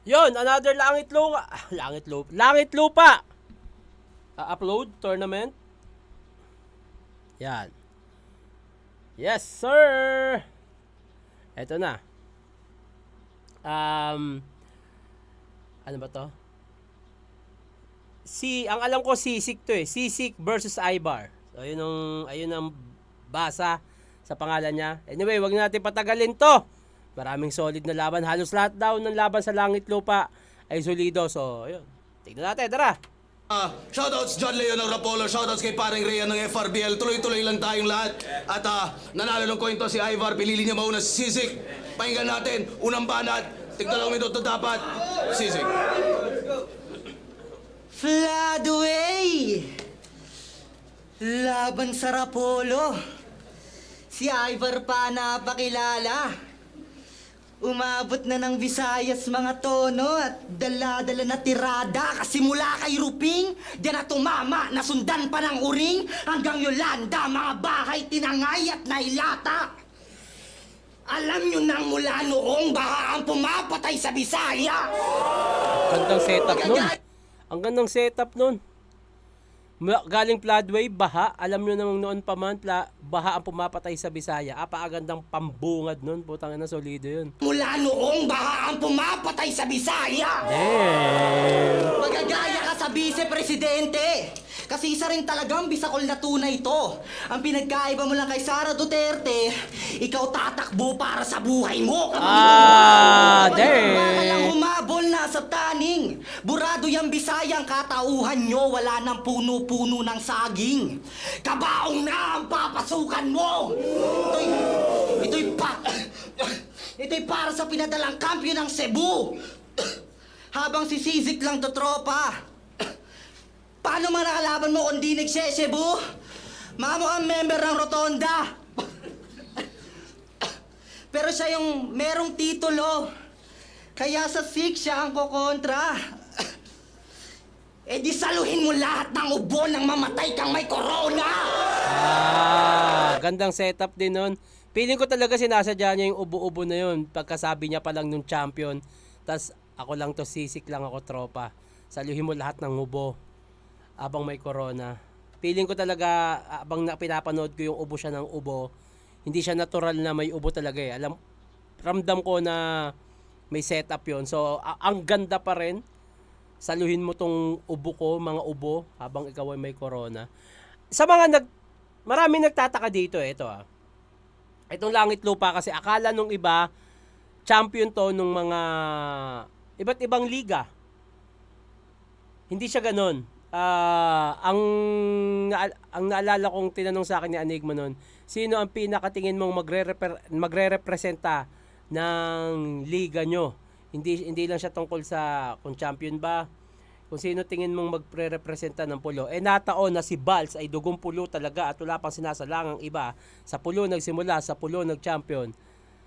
Yon, another langit lupa. Langit lupa. Upload tournament. Yan. Yes, sir. Ito na. Ano ba to? Ang alam ko Sisik to eh. Sisik versus Ivar. So, ayun ang basa sa pangalan niya. Anyway, wag natin patagalin to. Maraming solid na laban. Halos lahat daw ng laban sa langit lupa ay solido. So, ayun. Tignan natin. Tara. Shoutouts John Leo ng Rapolo, shoutouts kay paring Rhea ng FRBL. Tuloy-tuloy lang tayong lahat. At nanalo ng coin to si Ivar. Pilili niya mauna si Sisik. Pakinggan natin. Unang banat. Tignan lang ito dapat. Sisik. Flood away! Laban sa Rapolo. Si Ivar pa napakilala. Umabot na ng Visayas mga tono at dala-dala na tirada kasi mula kay Ruping, diyan na tumama, nasundan pa ng uring hanggang Yolanda, mga bahay tinangay at nailata. Alam nyo nang mula noong baha ang pumapatay sa Bisaya. Gandang setup nun. Ang gandang setup nun. Galing floodway, baha. Alam nyo namang noon pa man, baha ang pumapatay sa Bisaya. Apakagandang pambungad nun. Putang ina, solido yun. Mula noong baha ang pumapatay sa Bisaya. Damn! Magagaya ka sa vice-presidente. Kasi isa rin talagang bisakol na tunay ito. Ang pinagkaiba mo lang kay Sara Duterte, ikaw tatakbo para sa buhay mo. Damn! Walang humabol na sa taning. Burado yung Bisayang katauhan nyo, wala nang puno-puno ng saging. Kabaong na ang papasukan mo. Ito'y para sa pinadalang kampiyon ng Cebu. Habang si Sisik lang to tropa. Paano mga nakalaban mo kung di nagse-Cebu? Mga mukhang member ng Rotonda. Pero siya yung merong titulo. Kaya sa Sik siya ang kukontra. Eh di saluhin mo lahat ng ubo nang mamatay kang may corona! Gandang setup din nun. Feeling ko talaga sinasadya niya yung ubo-ubo na yun. Pagkasabi niya pa lang nung champion. Tas ako lang to, Sisik lang ako tropa. Saluhin mo lahat ng ubo abang may corona. Feeling ko talaga abang pinapanood ko yung ubo siya ng ubo. Hindi siya natural na may ubo talaga eh. Ramdam ko na may setup yon. So ang ganda pa rin. Saluhin mo tong ubo ko, mga ubo, habang ikaw ay may corona. Sa mga maraming nagtataka dito ito Itong langit lupa kasi akala nung iba, champion to nung mga iba't ibang liga. Hindi siya ganon. Ang naalala kong tinanong sa akin ni Enigma noon, sino ang pinakatingin mong magre-representa ng liga nyo? Hindi lang siya tungkol sa kung champion ba, kung sino tingin mong magre-representa ng pulo. Nataon na si Balls ay dugong pulo talaga at wala pang sinasalangang iba. Sa pulo nagsimula, sa pulo nag-champion.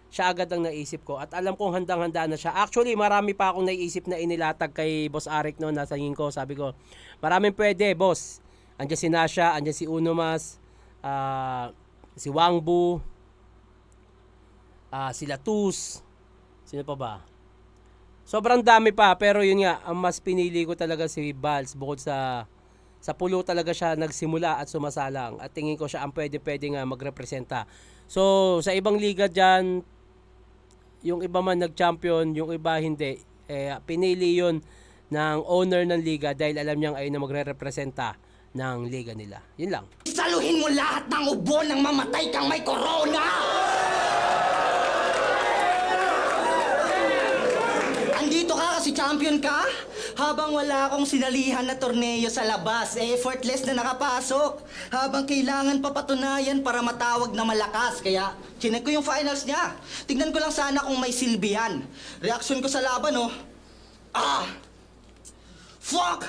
Siya agad ang naisip ko at alam kong handang-handa na siya. Actually, marami pa akong naisip na inilatag kay Boss Arik noon. Nasa tingin ko, sabi ko, maraming pwede, boss. Andiyan si Nasha, andiyan si Unomas, si Wangbu, si Latus, sino pa ba? Sobrang dami pa, pero yun nga, ang mas pinili ko talaga si Balls bukod sa pulo talaga siya nagsimula at sumasalang. At tingin ko siya ang pwede nga magrepresenta. So, sa ibang liga dyan, yung iba man nag-champion, yung iba hindi. Pinili yun ng owner ng liga dahil alam niyang ayun na magre-representa ng liga nila. Yun lang. Saluhin mo lahat ng ubo nang mamatay kang may corona! Andito ka kasi champion ka? Habang wala akong sinalihan na torneo sa labas, effortless na nakapasok. Habang kailangan pa patunayan para matawag na malakas. Kaya, chinek ko yung finals niya. Tignan ko lang sana kung may silbi yan. Reaksyon ko sa laban, fuck!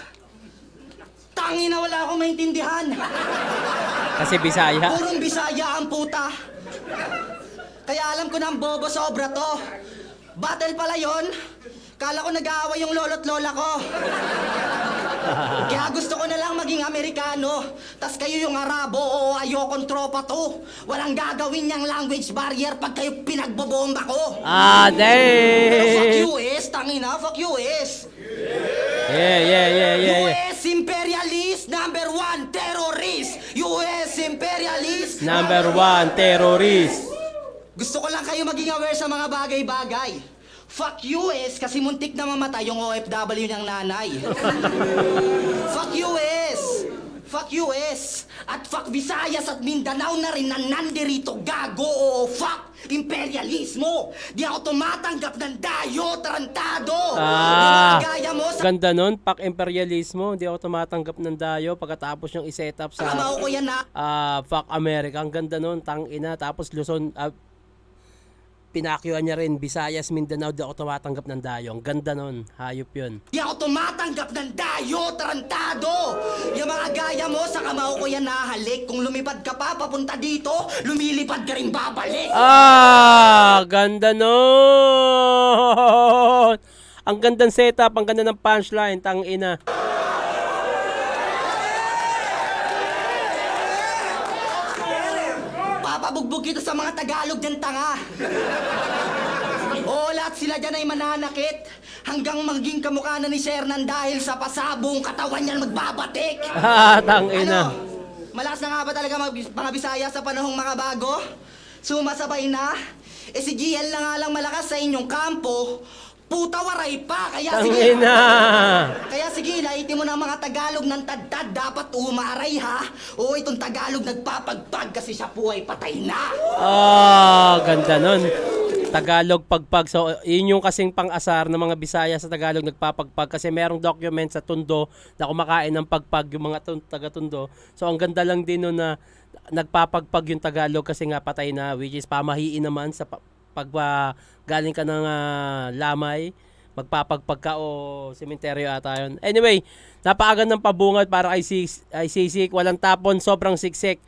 Tangi na wala akong maintindihan. Kasi Bisaya. Purong Bisaya ang puta. Kaya alam ko na ang bobo sobra to. Battle pala yon. Kala ko nag-aaway yung lolo't lola ko. Kaya gusto ko na lang maging Amerikano. Tas kayo yung Arabo o ayokong tropa to. Walang gagawin niyang language barrier pag kayo pinagbobomba ko. Pero fuck Dang! US, tangina, fuck US. Yeah. US imperialist, number 1 terrorist. US imperialist. Number 1, terrorist. Gusto ko lang kayo maging aware sa mga bagay-bagay. Fuck US kasi muntik na mamatay yung OFW niyang nanay. Fuck US! Fuck US! At fuck Visayas at Mindanao na rin na nandirito, gago! Oo, fuck imperialismo! Di ako tumatanggap ng dayo, tarantado! Yung mga gaya mo sa Ganda nun, pak imperialismo. Hindi ako tumatanggap ng dayo pagkatapos yung iset up sa kamao ko yan na fuck America. Ang ganda nun, tangina. Tapos Luzon, pinakyuan niya rin, Visayas, Mindanao, di ako tumatanggap ng dayo. Ang ganda nun, hayop yun. Di ako tumatanggap ng dayo, tarantado! Yung mga gaya mo, sa kamao ko yan nahalik. Kung lumipad ka pa, papunta dito, lumilipad ka rin babalik. Ganda nun! Ang gandang setup, ang ganda ng punchline, tangina. Papabugbog kita sa mga Tagalog ng tanga. Oo, lahat sila dyan ay mananakit. Hanggang maging kamukha na ni Shernan dahil sa pasabong katawan niyan magbabatik. Tangina. Malakas na nga ba talaga mga Bisaya sa panahong makabago? Sumasabay na? Si GL na nga lang malakas sa inyong kampo. Puta waray pa, kaya sige. Tangina. Kaya sige, laitin mo ng mga Tagalog ng tadtad, dapat umaray ha. Oo, itong Tagalog nagpapagpag kasi siya po ay patay na. Ganda nun. Tagalog pagpag. So, yun yung kasing pang-asar ng mga Bisaya sa Tagalog nagpapagpag. Kasi merong document sa Tondo na kumakain ng pagpag yung mga taga-Tondo. So, ang ganda lang din nun na nagpapagpag yung Tagalog kasi nga patay na, which is pamahiin naman sa pag galing ka ng lamay, magpapagpag ka o sementeryo ata yun. Anyway, napakagandang pabungad para kay Sisik. Walang tapon, sobrang siksik.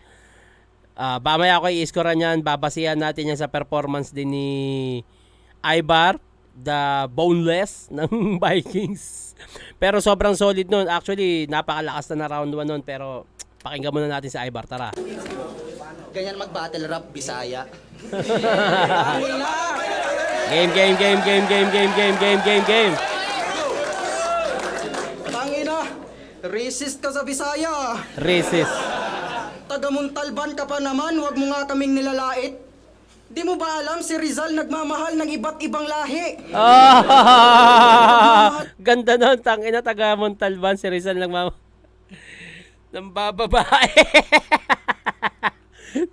Mamaya ako i-scorean yan. Babasihan natin yan sa performance din ni Ivar, the boneless ng Vikings. Pero sobrang solid nun. Actually, napakalakas na round 1 nun. Pero pakinggan muna natin si Ivar. Tara. Ganyan mag-battle rap, Bisaya. Game. Tangina, racist ka sa Bisaya. Racist. Taga-Muntalban ka pa naman, wag mo nga kaming nilalait. Di mo ba alam si Rizal nagmamahal ng iba't ibang lahi? Ganda nun, tangina, taga Montalban, si Rizal lang ng bababae.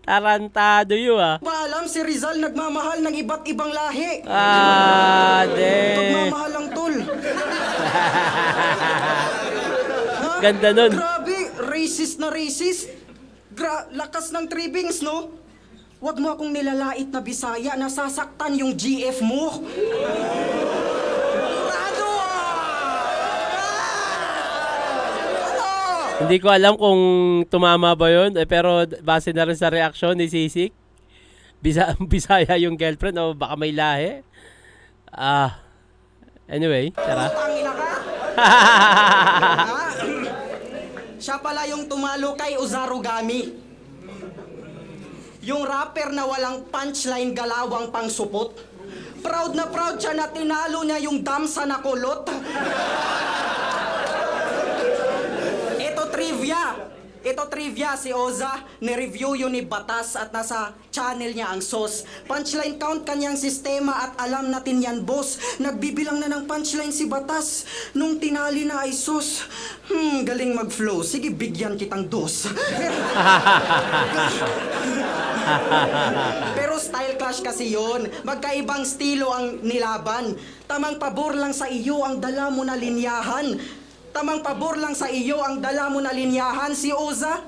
Tarantado yun Ba alam si Rizal nagmamahal ng iba't ibang lahi? Nagmamahal ang tol. Ganda nun. Grabe, racist na racist. Lakas ng tribings, no? Huwag mo akong nilalait na Bisaya, nasasaktan yung GF mo. Hindi ko alam kung tumama ba yun, pero base na rin sa reaction ni Sisik. Bisaya yung girlfriend o baka may lahi. Anyway, tara. Tangina ka? Siya pala yung tumalo kay Ozarugami. Yung rapper na walang punchline, galawang pang supot. Proud na proud siya na tinalo niya yung damsa na kulot. Ito trivia, si Oza, ni-review yun ni Batas at nasa channel niya ang SOS. Punchline count kanyang sistema at alam natin yan, boss. Nagbibilang na ng punchline si Batas nung tinali na ay SOS. Galing mag-flow. Sige, bigyan kitang dos. Pero style clash kasi yon. Magkaibang estilo ang nilaban. Tamang pabor lang sa iyo ang dala mo na linyahan. Tamang pabor lang sa iyo ang dala mo na linyahan. Si Oza,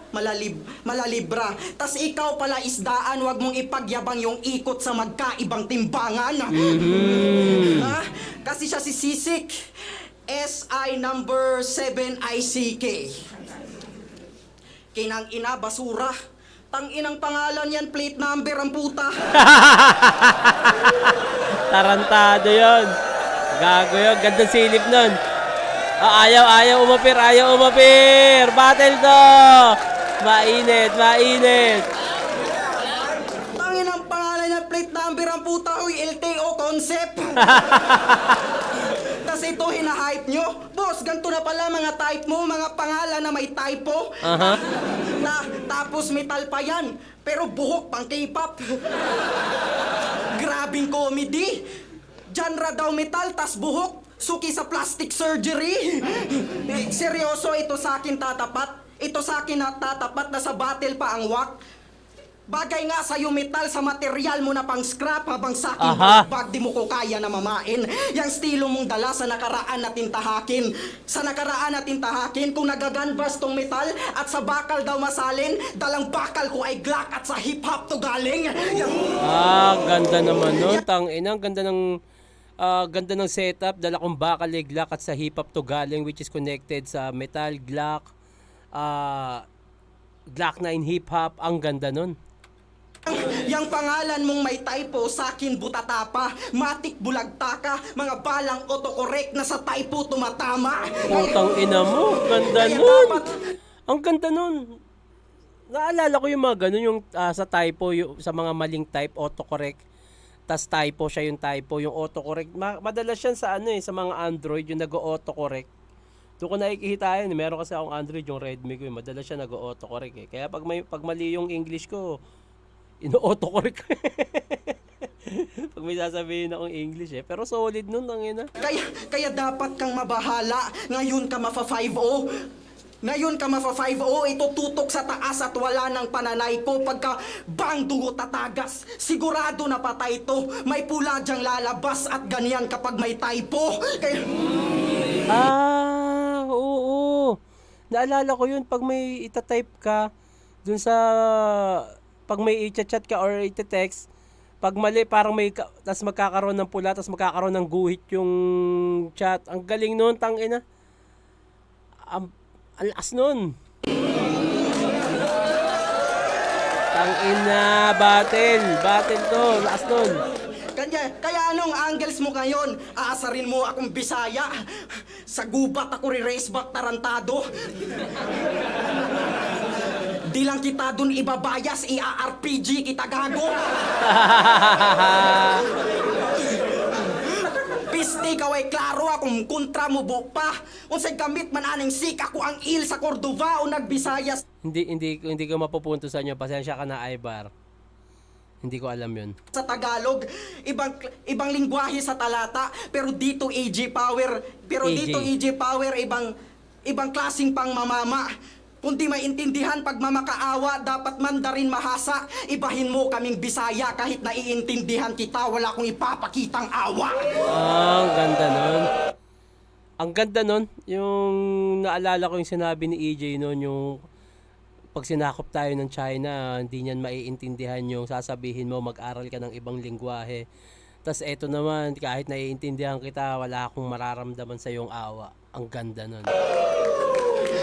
malalibra. Tas ikaw pala isdaan, wag mong ipagyabang yung ikot sa magkaibang timbangan. Ha? Kasi siya si Sisik. SI number 7 ICK. Kinang ina, basura. Tang-inang pangalan yan, plate number ang puta. Tarantado yun. Gago yun. Ganda silip nun. Ayaw umapir. Battle to. Mainit. Tangin ang pangalan niya, plate number ang puta, uy, LTO concept. Tas ito, hinahype nyo. Boss, ganito na pala mga type mo, mga pangalan na may typo. Aha. Tapos metal pa yan, pero buhok pang K-pop. Grabing comedy. Genre daw metal, tas buhok, suki sa plastic surgery. Seryoso, ito sa akin tatapat. Ito sa akin na tatapat na sa battle pa ang wak. Bagay nga sa'yo metal sa material mo na pang scrap habang sa akin bag di mo ko kaya na mamain. Yang estilo mong dala sa nakaraan natin tahakin. Sa nakaraan natin tahakin kung nagaganbas tong metal at sa bakal daw masalin, dalang bakal ko ay Glock at sa hip-hop to galing. Ganda naman nun. Tangina, ganda ng setup. Dala kong bakal ay Glock at sa hip-hop to galing, which is connected sa metal, Glock, Glock 9 hip-hop. Ang ganda nun. Yang pangalan mong may typo, sakin butatapa, matik bulagtaka, mga balang autocorrect na sa typo tumatama. Putang ina mo, ganda Kaya nun. dapat- Ang ganda nun. Naalala ko yung mga ganun, yung sa typo, yung, sa mga maling type, autocorrect. Tas typo siya yung typo, yung autocorrect. Madalas yan sa sa mga Android, yung nag-autocorrect. Doon ko nakikita yun. Meron kasi akong Android, yung Redmi ko. Madalas siya nag-autocorrect. Kaya pag mali yung English ko, ino-autocorrect. Pag may sasabihin akong English Pero solid nun, tangina. Kaya dapat kang mabahala. Ngayon ka mafa-5-0. Ngayon ka mafa-5-0, ito tutok sa taas at wala ng pananay ko. Pagka bang dugo tatagas, sigurado na patay to. May pula dyang lalabas at ganyan kapag may typo. Kaya... Oo. Naalala ko yun, pag may itatype ka, dun sa... Pag may i-chat ka or i-text, pag mali, parang tas magkakaroon ng pula, tas magkakaroon ng guhit yung chat. Ang galing nun, tangina. Ang lakas nun. Tangina, battle to, lakas nun. Kaya anong angles mo ngayon? Aasarin mo akong Bisaya? Sa gubat ako re-race back tarantado? Di lang kita dun ibabayas, i-RPG kita gago. Piste ka way klaro akong kontra mo pa. Unsay gamit man aning sik ako ang il sa Cordova o nagbisayas. Hindi ko mapupunto sa inyo. Pasensya ka na, Ibar. Hindi ko alam yun. Sa Tagalog, ibang lingwahe sa talata, pero dito AJ Power, ibang klaseng pangmamama. Kung di maintindihan pag mamakaawa, dapat Mandarin mahasa. Ibahin mo kaming Bisaya kahit naiintindihan kita, wala akong ipapakitang awa. Ang ganda nun. Ang ganda nun. Yung naalala ko yung sinabi ni EJ nun, yung pag sinakop tayo ng China, hindi niyan maiintindihan yung sasabihin mo, mag-aral ka ng ibang lingwahe. Tas eto naman, kahit naiintindihan kita, wala akong mararamdaman sa iyong awa. Ang ganda nun.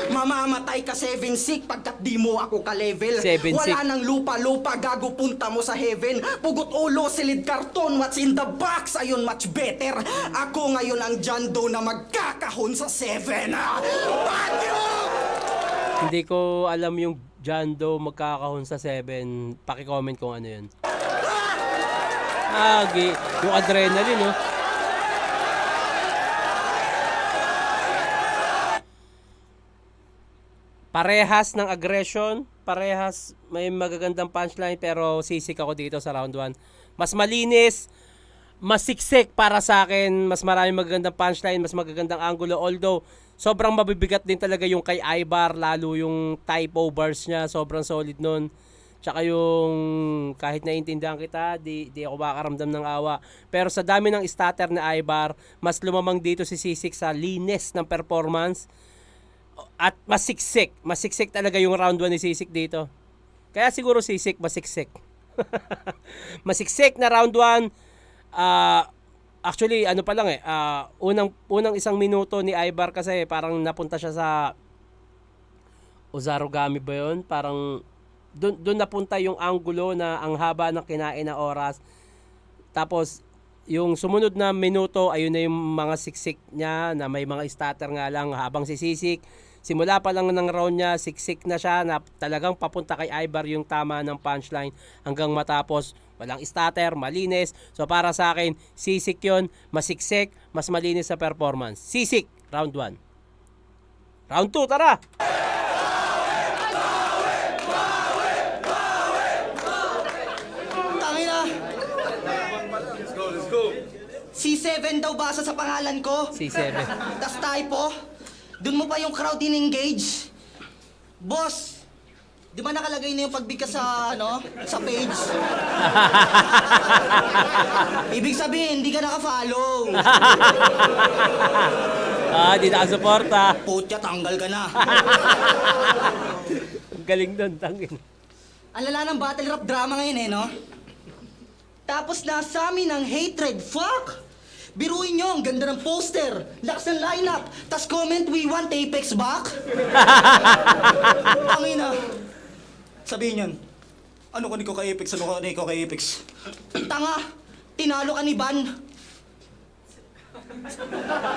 Mamamatay ka 7-6 pagkat di mo ako ka-level. 7-6. Wala nang lupa-lupa, gago punta mo sa heaven. Pugot ulo, silid karton, what's in the box? Ayun, much better. Ako ngayon ang Jando na magkakahon sa 7. Banyo! Hindi ko alam yung Jando magkakahon sa 7. Paki-comment kung ano yun. Yung adrenaline, no? Parehas ng aggression, parehas may magagandang punchline, pero sisik ako dito sa round 1. Mas malinis, mas siksik para sa akin, mas maraming magagandang punchline, mas magagandang angulo. Although, sobrang mabibigat din talaga yung kay Ibar, lalo yung typo bars niya, sobrang solid nun. Tsaka yung kahit naiintindihan kita, di ako makaramdam ng awa. Pero sa dami ng starter ni Ibar, mas lumamang dito si Sisik sa linis ng performance. At mas siksik talaga yung round 1 ni Sisik dito. Kaya siguro Sisik masiksik. Masiksik na round 1. Actually, ano pa lang unang isang minuto ni Ibar kasi parang napunta siya sa Ozarugami ba yun? Parang doon napunta yung angulo na ang haba ng kinain na oras. Tapos yung sumunod na minuto, ayun na yung mga siksik niya na may mga starter nga lang habang si Sisik. Simula pa lang ng round niya, siksik na siya na talagang papunta kay Ivar yung tama ng punchline hanggang matapos. Walang starter, malinis. So para sa akin, Sisik yun, masiksik, mas malinis sa performance. Sisik, round 1. Round 2, tara! Tangina! C7 daw basa sa pangalan ko. C7. Tas typo. Dun mo pa yung crowd in-engage. Boss, di ba nakalagay na yung pagbigkas sa, sa page? Ibig sabihin, hindi ka naka-follow. Di nakasuporta. Putya, tanggal ka na. Ang galing doon, tangin. Ang lala ng battle rap drama ngayon no? Tapos nasa amin ang hatred, fuck! Biruin nyo, ang ganda ng poster, lakas ng lineup, tas comment, we want Apex back? Tangina. Sabihin yan, ano ka niko kay Apex, ano ka niko kay Apex? Tanga, tinalo ka ni Ban.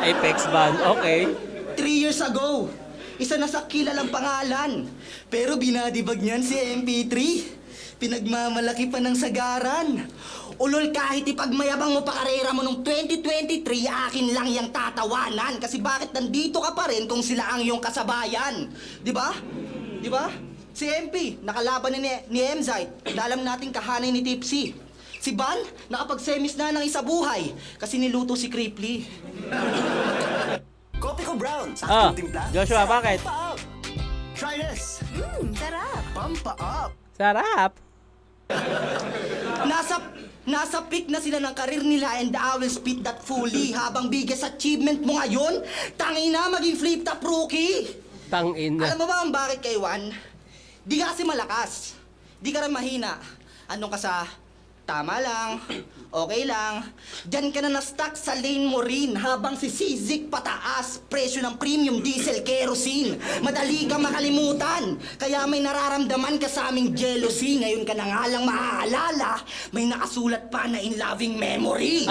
Apex ban, okay. 3 years ago, isa na sa kilalang pangalan. Pero binadibag niyan si MP3. Pinagmamalaki pa ng sagaran. Ulol, kahit ipagmayabang mo pa karera mo nung 2023, akin lang yung tatawanan. Kasi bakit nandito ka pa rin kung sila ang iyong kasabayan? Di ba? Di ba? Si MP, nakalaban ni Emzite. Alam natin kahanay ni Tipsy. Si Ban, nakapag-semis na ng isa buhay. Kasi niluto si Cripply. Kopi ko brown. Timpla. Joshua, bakit? Pump up. Try this. Sarap. Pump up. Sarap. Nasa peak na sila ng karir nila and I will spit that fully. Habang biggest achievement mo ngayon, tangina maging flip-top rookie. Tangin na. Alam mo ba ang bakit kay Juan? Di ka kasi malakas. Di ka rin mahina. Anong ka sa tama lang, okay lang. Diyan ka na na-stuck sa lane mo rin habang si Sizik pataas. Presyo ng premium diesel kerosene. Madali kang makalimutan. Kaya may nararamdaman ka sa aming jealousy. Ngayon ka na nga lang maaalala. May nakasulat pa na in loving memory.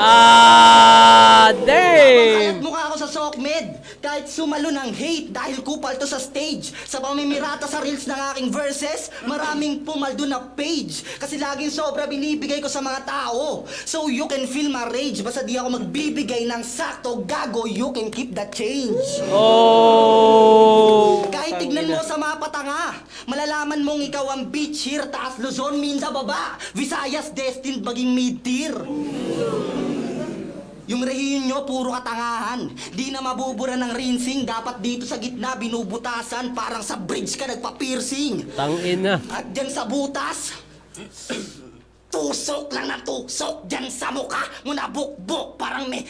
Damn! Kalat mukha ako sa SOCMED. Kahit sumalo ng hate dahil kupal to sa stage. Sa pamimirata sa reels ng aking verses, maraming pumaldo na page. Kasi laging sobra binibigay ko sa mga tao. So you can feel my rage. Basta di ako magbibigay ng sakto, gago, you can keep the change. Oh! Kahit tignan mo sa mapa tanga, malalaman mong ikaw ang beach here, taas Luzon, Minda, baba. Visayas destined maging mid-tier. Yung rehiyon nyo, puro katangahan. Di na mabubura ng rinsing. Dapat dito sa gitna, binubutasan. Parang sa bridge ka nagpa-piercing. Tangin na. At dyan sa butas, tusok lang na tusok. Dyan sa mukha mo na bukbok. Parang may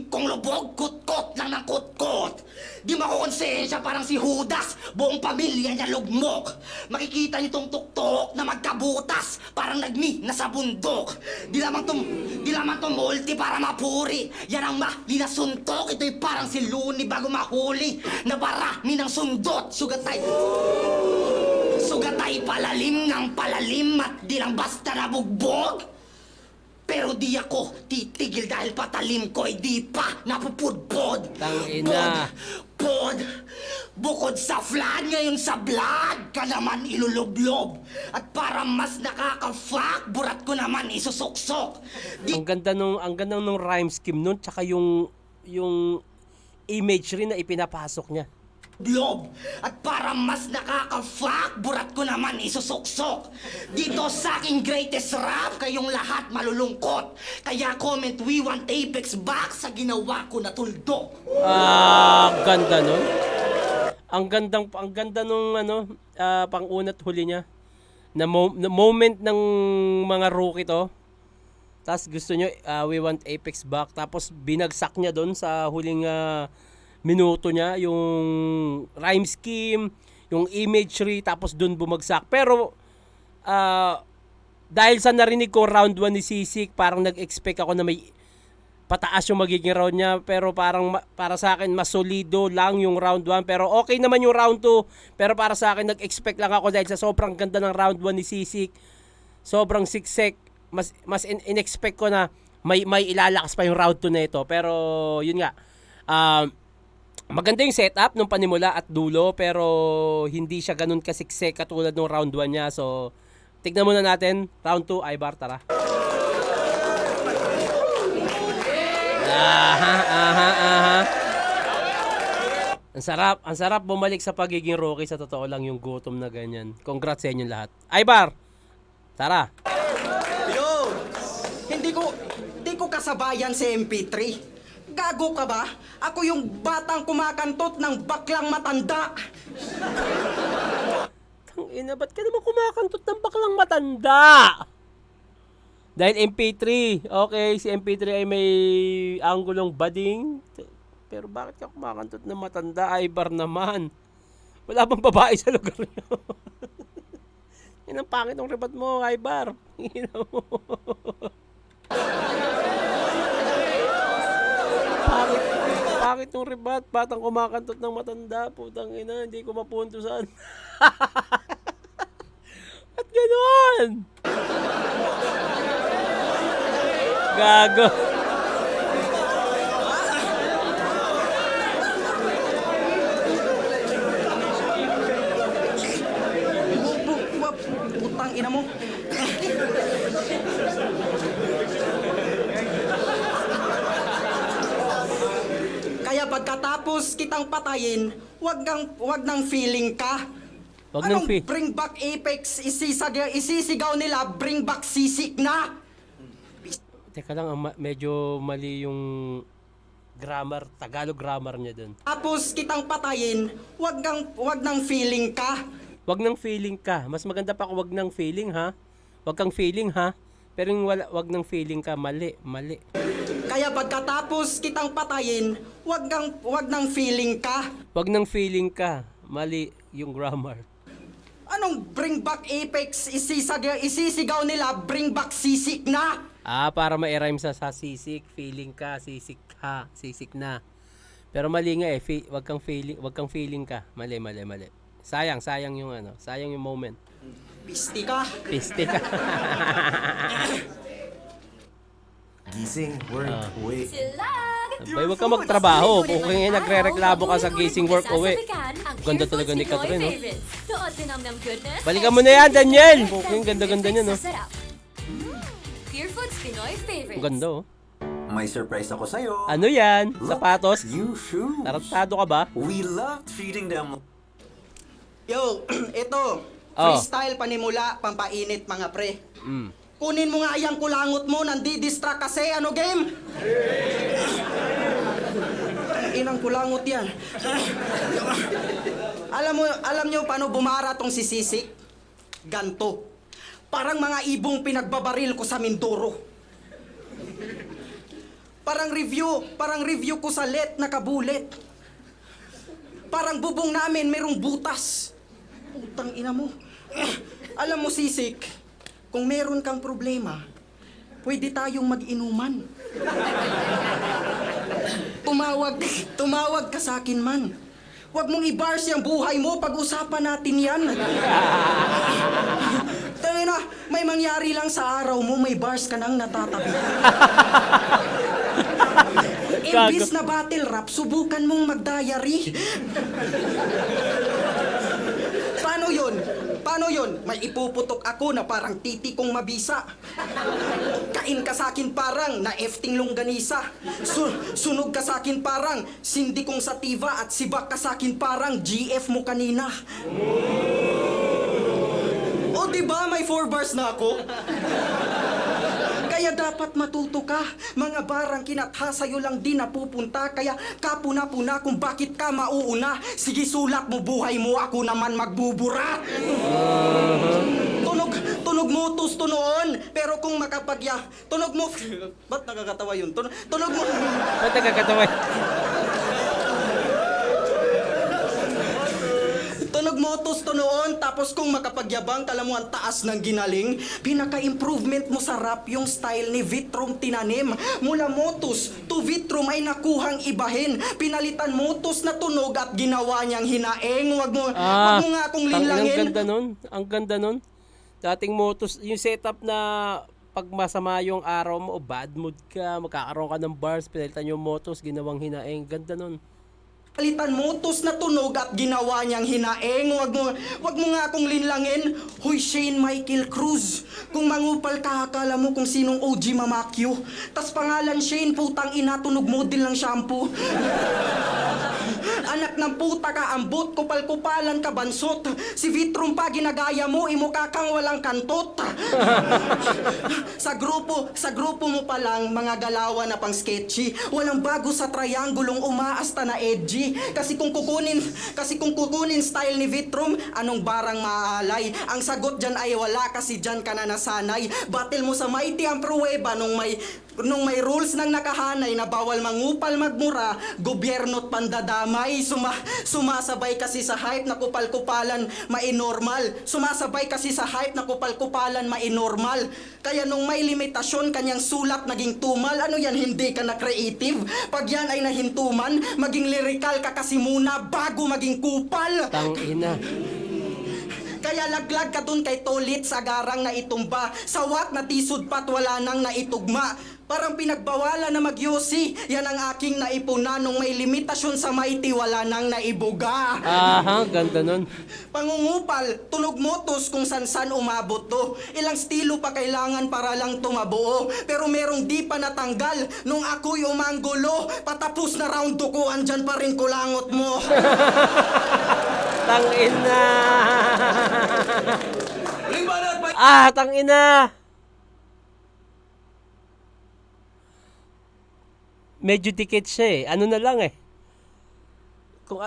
kong lubog. Kutkot lang ng kutkot. Di makukonsensya parang si Judas. Buong pamilya niya lugmok. Makikita niyo tong tuktok na magkabutas. Parang nagmi na sa bundok. Di lamang tumulti para mapuri. Yan ang mali na suntok. Ito'y parang si Luni bago mahuli. Nabarami ng sundot. Sugatay palalim ng palalim at di lang basta nabugbog. Pero di ako titigil dahil patalim ko ay di pa napupudpod. Tangina. Pod, bukod sa flood, ngayon sa blood ka naman ilulublob. At para mas nakaka-fuck, burat ko naman isusuksok. Ang ganda nung rhyme scheme nun, tsaka yung imagery na ipinapasok niya. Blob. At para mas nakaka-fuck, burat ko naman isusuksok. Dito sa aking greatest rap, kayong lahat malulungkot. Kaya comment, we want Apex back sa ginawa ko na tuldok. Ganda nun. Ang ganda nung pang-unat huli niya. Na moment ng mga rookie to. Tapos gusto nyo, we want Apex back. Tapos binagsak niya doon sa huling minuto niya, yung rhyme scheme, yung imagery, tapos dun bumagsak. Pero, dahil sa narinig ko round 1 ni Sisik, parang nag-expect ako na may pataas yung magiging round niya. Pero parang, para sa akin, mas solido lang yung round 1. Pero okay naman yung round 2. Pero para sa akin, nag-expect lang ako dahil sa sobrang ganda ng round 1 ni Sisik. Sobrang siksik. Mas in-expect ko na may ilalakas pa yung round 2 na ito. Pero yun nga, maganda yung setup nung panimula at dulo, pero hindi siya ganun kasiksik katulad nung round 1 niya. So, tignan muna natin. Round 2, Ibar, tara. Aha. Ang sarap bumalik sa pagiging rookie, sa totoo lang yung gutom na ganyan. Congrats sa inyong lahat. Ibar, tara. Yo! Hindi ko kasabayan si MP3. Gago ka ba? Ako yung batang kumakantot ng baklang matanda. Tangina, ba't ka naman kumakantot ng baklang matanda? Dahil MP3. Okay, si MP3 ay may anggulong bading. Pero bakit ka kumakantot ng matanda? Ibar naman. Wala bang babae sa lugar niyo? Yan ang pangit ng rebat mo, Ibar. Pangit ng rebat. Batang kumakantot ng matanda. Putang ina, hindi ko mapuntusan. At gano'n? Gago. Putang ina mo. Kaya pagkatapos kitang patayin, wag nang feeling ka. Wag nang Anong bring back Apex isisigaw nila, bring back sisik na. Teka lang, medyo mali yung grammar, Tagalog grammar niya dun. Tapos kitang patayin, wag nang feeling ka. Wag nang feeling ka. Mas maganda pa kung wag nang feeling, ha? Wag kang feeling, ha? Pero yung wag nang feeling ka, mali. Kaya pagkatapos kitang patayin, wag nang feeling ka. Wag nang feeling ka, mali yung grammar. Anong bring back Apex isisigaw nila, bring back sisik na. Para ma-rhyme sa sisik, feeling ka, sisik ka, sisik na. Pero mali nga eh, wag kang feeling ka. Mali. Sayang yung sayang yung moment. Pisti ka. Piste ka. Gising, work, wait. Bay, wag ka magtrabaho. Kung nagre-reklamo ka sa gising work uwi. Ganda talaga ni Catherine, no? Balikan mo na yan, Daniel. Kung ganda-ganda niya, no? Pure Foods Pinoy Favorite. Ang ganda, oh. May surprise ako sa'yo. Ano yan? Look, Sapatos? new shoes. Tarantado ka ba? We love treating them. Yo, ito. Oh. Freestyle panimula, pampainit mga pre. Mm. Kunin mo nga yung kulangot mo, nandi-distract kasi, ano game? Inang kulangot yan. alam nyo paano bumara tong si Sisik? Ganto. Parang mga ibong pinagbabaril ko sa Mindoro. Parang review ko sa let na kabulet. Parang bubong namin merong butas. Putang ina mo. Alam mo, Sisik, kung meron kang problema, pwede tayong mag-inuman. Tumawag ka sa akin man. Huwag mong i-bars yung buhay mo, pag-usapan natin yan. Tayo na, may mangyari lang sa araw mo, may bars ka nang natatabi. Imbis na battle rap, subukan mong mag-diary. Paano yun? May ipuputok ako na parang titi kong mabisa. Kain ka sa akin parang na efting longganisa. Sunog ka sa akin parang sindi kong sativa at sibak ka sa akin parang GF mo kanina. O diba may 4 bars na ako? Kaya dapat matuto ka. Mga barang kinatha sa'yo lang din napupunta. Kaya kapuna-puna kung bakit ka mauuna. Sige sulat mo buhay mo, ako naman magbubura. Tunog mo tusto noon. Pero kung makapagya, tunog mo... Ba't nakakatawa yun? Tunog mo... Ba't nakakatawa? Tunog mo tusto noon, tapos kung makapagyabang, kala mo ang taas ng ginaling, pinaka-improvement mo sa rap yung style ni Vitrom tinanim. Mula motus to Vitrom ay nakuhang ibahin. Pinalitan motus na tunog at ginawa niyang hinaeng. Wag mo nga akong linlangin. Ang ganda nun. Dating motos, yung setup na pag masama yung araw mo o bad mood ka, magkakaroon ka ng bars, pinalitan yung motos, ginawang hinaing. Ganda nun. Palitan mo, tos na tunog at ginawa niyang hinaeng. Wag mo nga akong linlangin. Hoy, Shane Michael Cruz. Kung mangupal ka, akala mo kung sinong OG Mamakyo. Tas pangalan Shane, putang ina, tunog model ng shampoo. Anak ng puta ka, ambot, kupal-kupalan ka, bansot. Si Vitrum pa ginagaya mo, imukha kang walang kantot. Sa grupo mo pa lang, mga galawan na pang sketchy. Walang bago sa triangulong umaasta na edgy. Kasi kung kukunin style ni Vitrum, anong barang maaalay? Ang sagot dyan ay wala kasi dyan ka na nasanay. Battle mo sa mighty ang pruweba nung may rules nang nakahanay na bawal mangupal magmura, gobyerno't pandadamay. Sumasabay kasi sa hype na kupal-kupalan mainormal. Sumasabay kasi sa hype na kupal-kupalan mainormal. Kaya nung may limitasyon kanyang sulat naging tumal. Ano yan, hindi ka na creative? Pag yan ay nahintuman, maging lyrical ka kasi muna bago maging kupal. Tangina. Kaya laglag ka dun kay Tolit sa garang na itumba. Sawat na tisod pat wala nang naitugma. Parang pinagbawalan na magyosi. Yan ang aking naipuna nung may limitasyon sa mighty wala nang naibuga. Aha, ganda nun. Pangungupal, tunog motos kung san-san umabot to. Ilang estilo pa kailangan para lang tumabuo. Pero merong di pa natanggal nung ako'y umanggulo. Patapos na round 2 ko, andyan pa rin kulangot mo. Tangina. Huling banat, may... Tangina. Medyo dikit siya eh. Ano na lang eh. Kung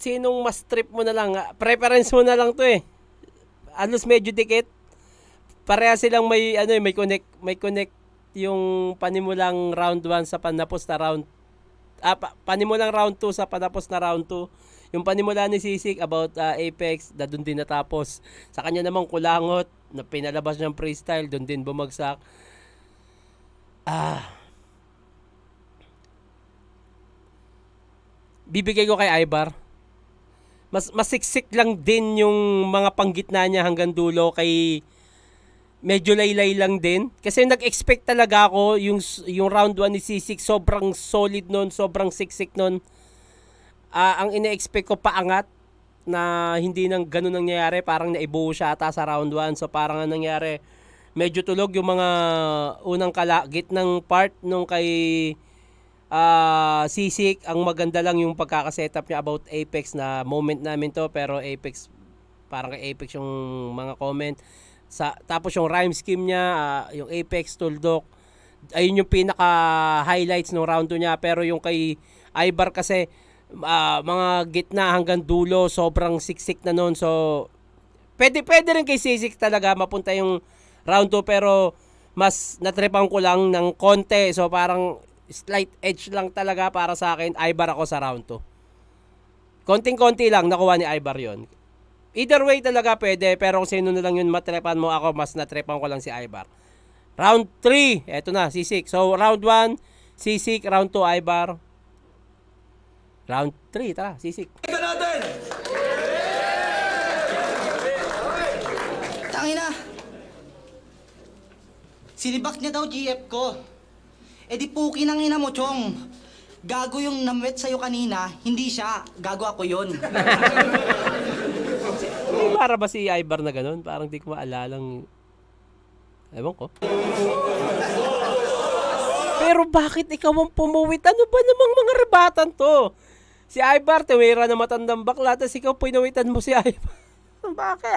sinong mas trip mo na lang, preference mo na lang to eh. Alos medyo dikit. Pareha silang may connect yung panimulang round 1 sa panapos na round panimulang round 2 sa panapos na round 2. Yung panimula ni Sisik about Apex, doon din natapos. Sa kanya namang kulangot, na pinalabas niyang freestyle, doon din bumagsak. Bibigay ko kay Ibar. Mas siksik lang din yung mga panggitna niya hanggang dulo, kay medyo laylay lang din. Kasi nag-expect talaga ako yung round 1 ni Sisik, sobrang solid nun, sobrang siksik nun. Ang ine-expect ko paangat na hindi nang ganun nangyayari, parang naibuo siya ata sa round 1. So parang ang nangyari, medyo tulog yung mga unang kalagit ng part nung kay Sisik. Ang maganda lang yung pagkakasetup niya about Apex, na moment namin to, pero Apex, parang kay Apex yung mga comment. Tapos yung rhyme scheme niya, yung Apex, Tuldok, ayun yung pinaka-highlights ng round 2 niya. Pero yung kay Ibar kasi, mga gitna hanggang dulo, sobrang siksik na nun. So, pwede rin kay Sisik talaga mapunta yung round 2, pero mas natripan ko lang ng konti. So, parang slight edge lang talaga para sa akin. Ibar ako sa round 2. Konting-konti lang nakuha ni Ibar yon. Either way talaga pwede, pero kung sino na lang yun matrepan mo, ako mas natrepan ko lang si Ibar. Round 3, eto na, Sisik. So, round 1, Sisik. Round 2, Ibar. Round 3, tara, Sisik. Ito natin! Tangina! Sinibak niya daw GF ko. Eh di puki ng ina mo, Chong. Gago yung namwet sa'yo kanina, hindi siya. Gago ako yun. Para ba si Ibar na ganun? Parang di ko maalalang... Ewan ko. Pero bakit ikaw ang pumuwit? Ano ba namang mga rebatan to? Si Ibar, tumira na matandang bakla, tapos ikaw pinawitan mo si Ibar. Bakit?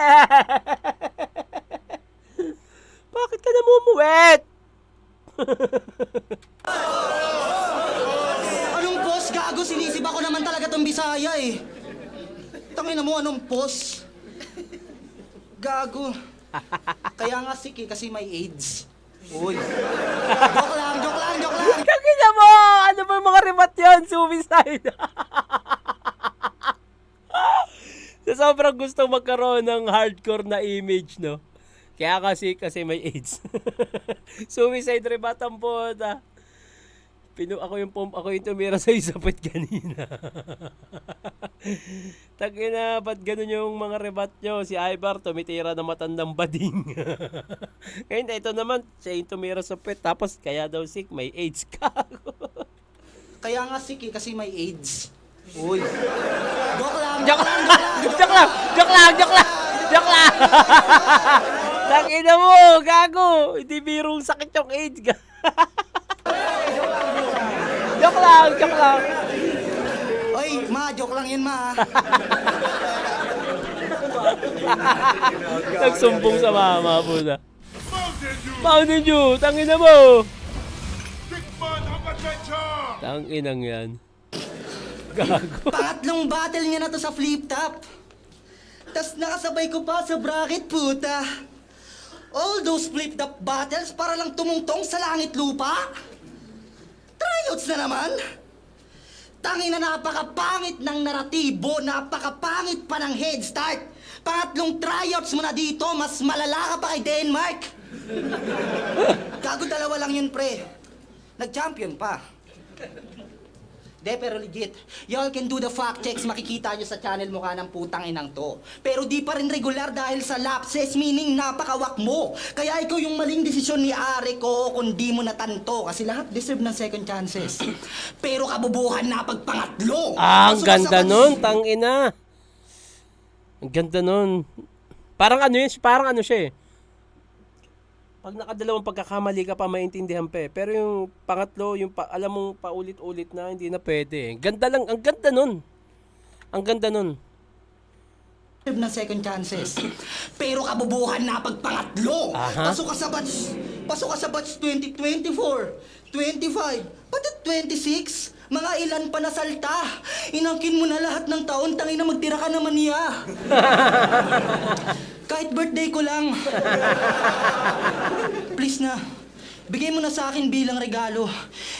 Bakit ka namumuwit? Anong boss? Gago, sinisiba ko naman talaga tong Bisaya eh. Tangina mo, anong boss? Gago. Kaya nga sick eh, kasi may AIDS. Uy. Joke lang. Kagina mo! Ano ba yung mga rebat yun? Suicide! So, sobrang gusto magkaroon ng hardcore na image, no? Kaya kasi may AIDS. Suicide rebat ang puta. Ako yung tumira sa isapit kanina. Tangina, ba't ganun yung mga rebat nyo? Si Ivar tumitira na matandang bading. Ngayon, ito naman, siya yung tumira sa pet. Tapos, kaya daw sick, may AIDS ka. Kaya nga sick kasi may AIDS. Uy. Joke lang. Joke lang! Joke lang! Tangina mo, gago! Hindi birong sakit yung AIDS. Joke lang! Oy, ma, joke lang yun, ma. Nagsumbong sa mama po na. Mountain Dew! Tangina mo! Tanginang yan. Gago. Pangatlong battle niya na to sa flip top. Tas nakasabay ko pa sa bracket, puta. All those flip top battles para lang tumungtong sa langit lupa. Tryouts na naman. Tangin na napakapangit ng naratibo, napakapangit pa ng head start. Pangatlong tryouts mo na dito, mas malala ka pa kay Denmark. Gago, dalawa lang yun, pre. Nag-champion pa. De, pero legit, y'all can do the fact checks, makikita nyo sa channel mukha ng putang inang to. Pero di pa rin regular dahil sa lapses, meaning napakawak mo. Kaya ikaw yung maling desisyon ni Are ko kung di mo natanto. Kasi lahat deserve ng second chances. Pero kabubuhan na pagpangatlo. Ang Kaso ganda nasa- nun, tangina. Ang ganda nun. Parang ano siya eh. Pag nakadalawang pagkakamali ka pa, maintindihan pa eh. Pero yung pangatlo, alam mong paulit-ulit na, hindi na pwede eh. Ang ganda nun. Ang ganda nun. Deserve ng second chances. Pero kabubuhan na pagpangatlo. Aha. Pasok ka sa batch 2024, 25, pati 26. Mga ilan pa na salta. Inangkin mo na lahat ng taon, tangina magtira ka naman niya. Kahit birthday ko lang. Please na. Bigay mo na sa akin bilang regalo.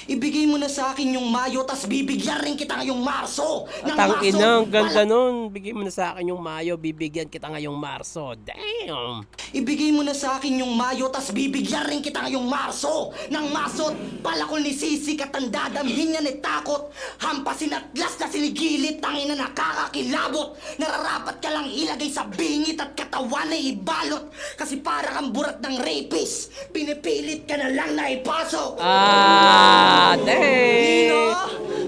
Ibigay mo na sa akin yung Mayo, tas bibigyan rin kita ngayong Marso. Ng Tangina, ang ganda Pala- nun. Bigay mo na sa akin yung Mayo, bibigyan kita ngayong Marso. Damn! Ibigay mo na sa akin yung Mayo, tas bibigyan rin kita ngayong Marso. Ng masot, palakol ni Sisi, katandadamhin niya ni takot. Hampasin at las na sinigilit, tangina nakakakilabot. Nararapat ka lang ilagay sa bingit at katawan ay ibalot. Kasi para kang burat ng rapist, pinipilit ka na lang na ipasok. Dang!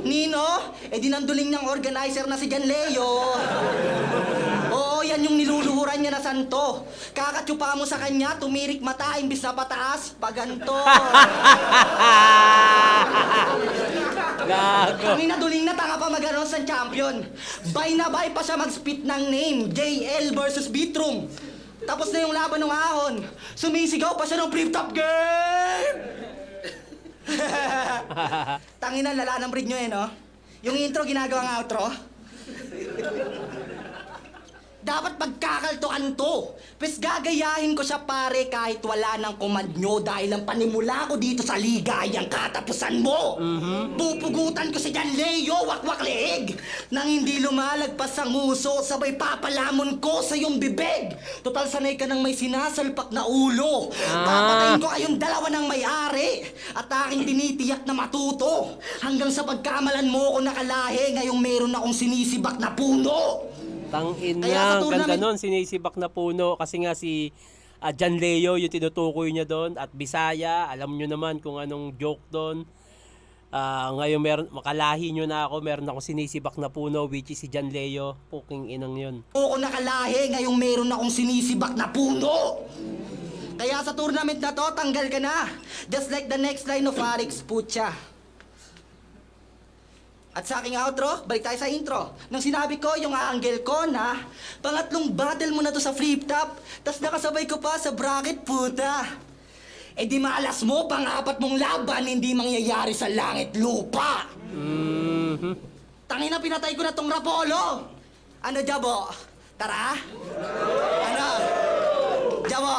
Nino, dinanduling ng organizer na si Jan Leo. Oo, yan yung niluluhuran niya na santo. Kakatsupa mo sa kanya, tumirik mata, imbis na pataas, paganto. Gago. Kami naduling na tanga pa mag-announce ng champion. Bay na bay pa siya mag-spit ng name, JL versus Bitrum. Tapos na yung laban ng ahon. Sumisigaw pa siya ng flip top game! Tangina, lala ng breed nyo eh, no? Yung intro ginagawang outro. Dapat pagkakaltuan to. Pes gagayahin ko siya pare kahit wala ng command nyo dahil ang panimula ko dito sa liga ay ang katapusan mo. Pupugutan ko si Jan Leo, wakwak leeg. Nang hindi lumalagpas ang uso, sabay papalamon ko sa iyong bibig. Total sanay ka nang may sinasalpak na ulo. Papatayin ko kayong dalawa ng may-ari. At aking tinitiyak na matuto. Hanggang sa pagkamalan mo ko nakalahi, ngayong meron akong sinisibak na puno. Kaya sa Tangina, ang ganda tournament- nun, sinisibak na puno kasi nga si Jan Leo yung tinutukoy niya doon at Bisaya, alam nyo naman kung anong joke doon. Ngayon makalahi nyo na ako, meron akong sinisibak na puno which is si Jan Leo, puking inang yun. Ako nakalahi, ngayong meron akong sinisibak na puno. Kaya sa tournament na to, tanggal ka na. Just like the next line of Arix Pucha. At sa aking outro, balik tayo sa intro. Nang sinabi ko yung aanggel ko na pangatlong battle mo na to sa flip top, tas nakasabay ko pa sa bracket, puta. Di maalas mo, pang-apat mong laban, hindi mangyayari sa langit lupa. Tangina, pinatay ko na tong Rapolo. Ano, Jabo? Tara? Ano? Jabo,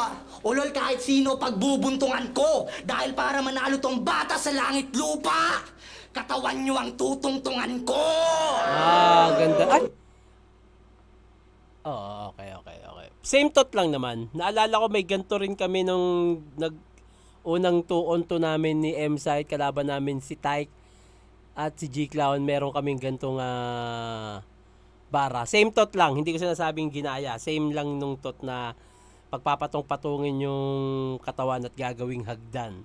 ulol kahit sino pagbubuntungan ko dahil para manalo tong bata sa langit lupa. Katawan nyo ang tutungtungan ko! Ganda. Ay! Okay. Same thought lang naman. Naalala ko may ganito rin kami nung unang 2-on-2 namin ni M-Site, kalaban namin si Tyke. at si G-Clown, meron kaming gantong bara. Same tot lang, hindi ko sinasabing ginaya. Same lang nung tot na pagpapatong-patungin yung katawan at gagawing hagdan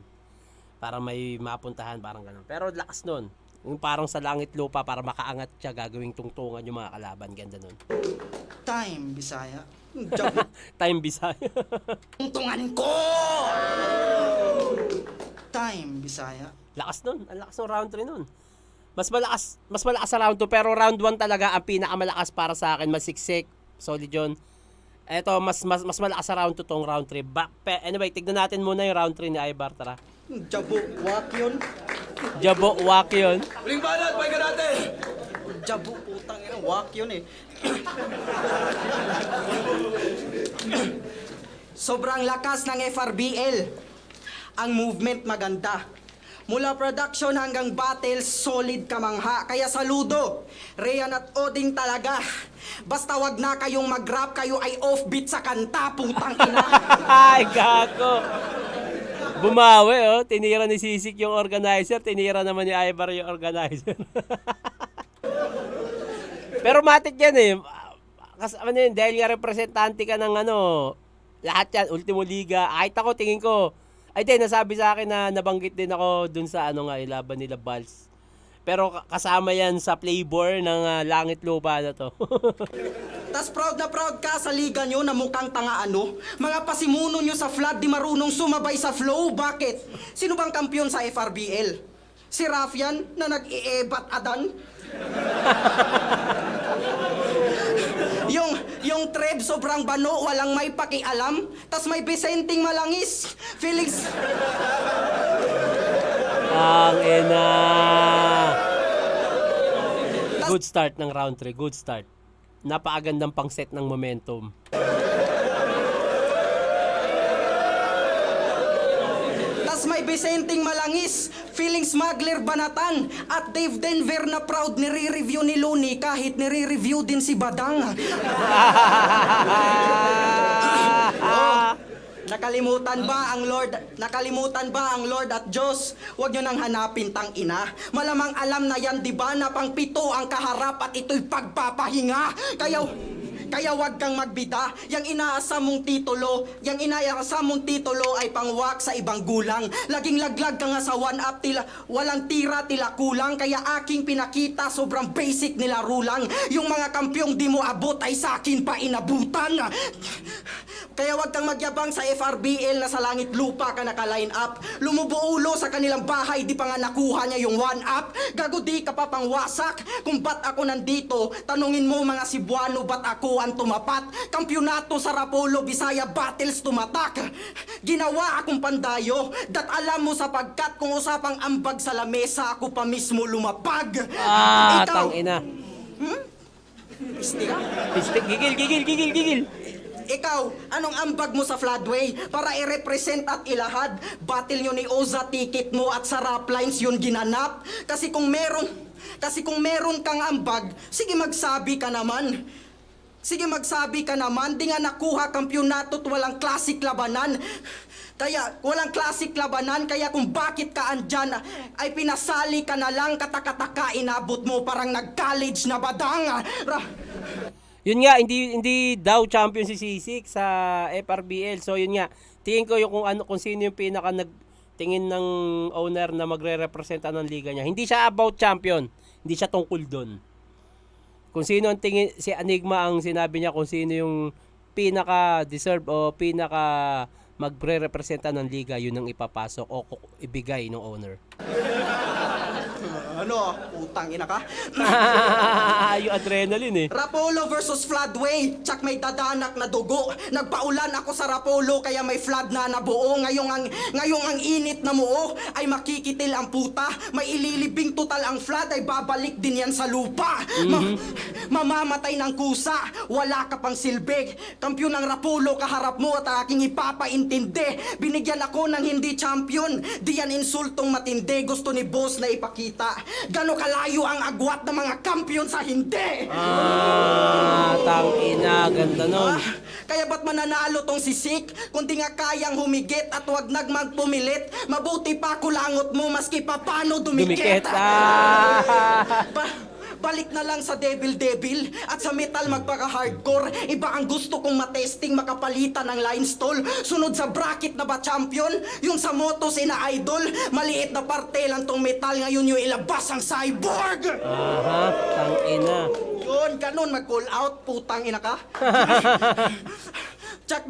para may mapuntahan, parang gano'n. Pero lakas nun. Yung parang sa langit lupa para makaangat siya, gagawing tungtungan yung mga kalaban. Ganda nun. Time, Bisaya. Time Bisaya. Tungtungan ko! Time, Bisaya. Lakas nun. Ang lakas ng round 3 nun. Mas malakas sa round 2, pero round 1 talaga ang pinakamalakas para sa akin. Masiksik. Solid yun. Eto, mas malakas sa round 2 tong round 3. Anyway, tignan natin muna yung round 3 ni Ivar. Tara. Jabo, wak yun. Jabo, wak yun. Huling banat, pahinga natin! Jabo, putang ina, wak yun eh. Sobrang lakas ng FRBL. Ang movement maganda. Mula production hanggang battle, solid kamangha. Kaya saludo, Ryan at Oding talaga. Basta wag na kayong mag-rap, kayo ay offbeat sa kanta, putang ina. Ay, gago. Bumawi, oh. Tinira ni Sisik yung organizer. Tinira naman ni Ivar yung organizer. Pero matik yan eh. Kasi ano yun, dahil nga representante ka ng lahat yan, Ultimo Liga. Kahit ako, tingin ko, ay din, nasabi sa akin na nabanggit din ako dun sa ilaban nila Bals. Pero kasama yan sa playboard ng langit lupa na to. Tas proud na proud ka sa liga nyo na mukhang tanga ano? Mga pasimuno nyo sa flood di marunong sumabay sa flow, bakit? Sino bang kampiyon sa FRBL? Si Rafian na nag-i-ebat adan? yung Trev sobrang bano, walang may pakialam. Tas may Vicenting malangis. Felix... Ang ina. Good start ng round 3. Good start. Napakagandang pang-set ng momentum. Tas may Vicenting malangis, feeling smuggler banatan, at Dave Denver na proud nire-review ni Looney kahit nire-review din si Badang. Nakalimutan ba ang Lord at Diyos? Huwag nyo nang hanapin, tang ina. Malamang alam na yan, di ba, na pang 7 ang kaharap at ito'y pagpapahinga. Kaya wag kang magbida. Yang inaasa mong titulo ay pangwak sa ibang gulang. Laging laglag ka nga sa one-up tila, walang tira tila kulang. Kaya aking pinakita, sobrang basic nila rulang. Yung mga kampyong di mo abot ay sa akin pa inabutan. Kaya wag kang magyabang sa FRBL na sa langit lupa ka naka-line up. Lumubuulo sa kanilang bahay, di pa nga nakuha niya yung one-up. Gago di ka pa pangwasak. Kung ba't ako nandito, tanungin mo mga Cebuano, ba't ako ang tumapat? Kampyonato sa Rapolo, Bisaya battles tumatak. Ginawa akong pandayo, dat alam mo sapagkat kung usapang ambag sa lamesa, ako pa mismo lumapag. Tang ina. Isti ka? Gigil. Ikaw, anong ambag mo sa Floodway para i-represent at ilahad? Battle nyo ni Oza, ticket mo at sa rap lines yun ginanap. Kasi kung meron kang ambag, sige magsabi ka naman. Di nga nakuha kampyonato at walang classic labanan. Kaya kung bakit ka andyan, ay pinasali ka na lang, katakataka, inabot mo parang nag-college na badang. Yun nga, hindi daw champion si Sisik sa FRBL. So yun nga, tingin ko yung kung sino yung pinaka nagtingin ng owner na magre-representa ng liga niya. Hindi siya about champion. Hindi siya tungkol doon. Kung sino ang tingin, si Enigma ang sinabi niya kung sino yung pinaka deserve o pinaka magre-representa ng liga, yun ang ipapasok o ibigay ng owner. Utang ina ka? Yung adrenaline eh. Rapolo versus Floodway, tsak may dadanak na dugo. Nagpaulan ako sa Rapolo kaya may flood na nabuo. Ngayong ang init na muo ay makikitil ang puta. May ililibing total ang flood ay babalik din yan sa lupa. Mamamatay ng kusa, wala ka pang silbig. Kampyon ng Rapolo kaharap mo at aking ipapaintindi. Binigyan ako ng hindi champion, di yan insultong matindi. Gusto ni boss na ipakita gano kalayo ang agwat ng mga kampyon sa hindi. Tang ina, ganda nun. Kaya ba't mananalo tong si Sik? Kundi nga kayang humigit at wag nagmagpumilit. Mabuti pa kulangot mo maski pa paano dumikit. Dumikit. Ah! Balik na lang sa devil at sa metal magpaka-hardcore. Iba ang gusto kong matesting makapalitan ng line stall. Sunod sa bracket na ba champion? Yung sa moto sina idol. Maliit na parte lang tong metal, ngayon yung ilabas ang cyborg. Aha, tangina. Yun, ganun mag-call out, putang ina ka. Tsak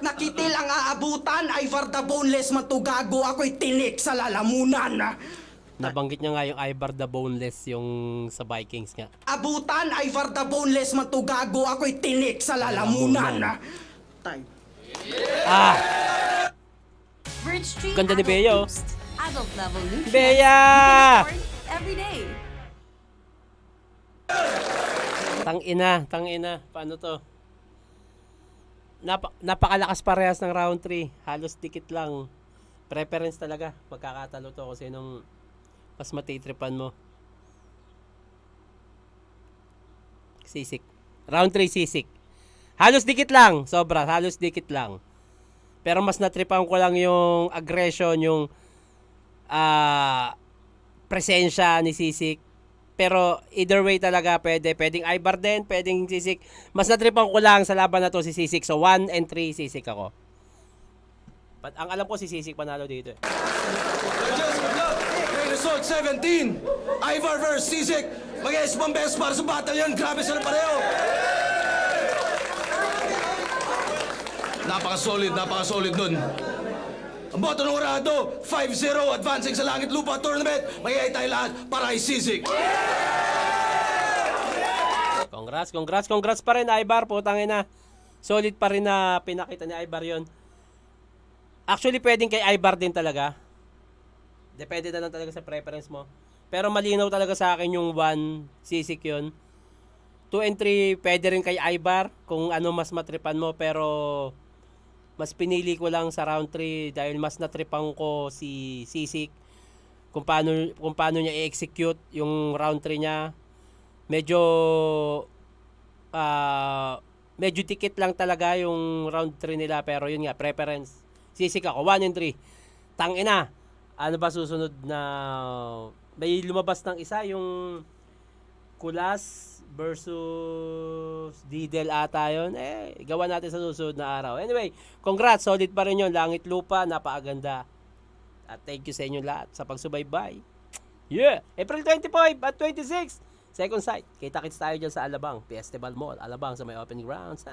na kitil ang aabutan. Ivar the Boneless man to gago, ako'y tinik sa lalamunan. Nabanggit niya nga yung Ivar the Boneless yung sa Vikings nga. Abutan, Ivar the Boneless man to gago, ako'y tinik sa lalamunan. Tay. Ah! Birch Tree Ganda ni Adult Bea, oh. Boost. Adult level nutrients. Bea! Every day. Tangina. Paano to? Napakalakas parehas ng round 3. Halos dikit lang. Preference talaga. Magkakatalo to kung sinong mas matitripan mo. Sisik. Round 3 sisik. Halos dikit lang. Sobra. Halos dikit lang. Pero mas natripan ko lang yung aggression, yung presensya ni Sisik. Pero either way talaga pwede. Pwedeng Ivar din, pwedeng Sisik. Mas natripan ko lang sa laban na to si Sisik. So 1 and 3 Sisik ako. But ang alam ko si Sisik panalo dito eh. Judges, good luck! Great result, 17! Ivar versus Sisik. Mag-es pang best para sa battle yan. Grabe sila pareho. Napaka-solid nun. Ang boto ng Urado, 5-0, advancing sa Langit Lupa Tournament. Magigay tayo lahat para kay Sisik. Congrats pa rin Ivar, putang ina. Solid pa rin na pinakita ni Ivar yon. Actually, pwedeng kay Ivar din talaga. Depende na lang talaga sa preference mo. Pero malinaw talaga sa akin yung 1, Sisik yun. 2 and 3, pwede rin kay Ivar kung ano mas matripan mo. Pero mas pinili ko lang sa round 3 dahil mas natripan ko si Sisik. Kung paano niya i-execute yung round 3 niya. Medyo tikit lang talaga yung round 3 nila. Pero yun nga, preference. Sisik ako, 1 and 3. Tangina. Ano ba susunod na... May lumabas ng isa, yung Kulas versus Didel ata yun. Gawa natin sa susunod na araw. Anyway, congrats. Solid pa rin yun. Langit Lupa, napakaganda. At thank you sa inyo lahat sa pagsubaybay. Yeah! April 25 at 26, second sight. Kita-kits tayo dyan sa Alabang Festival Mall. Alabang sa may open grounds.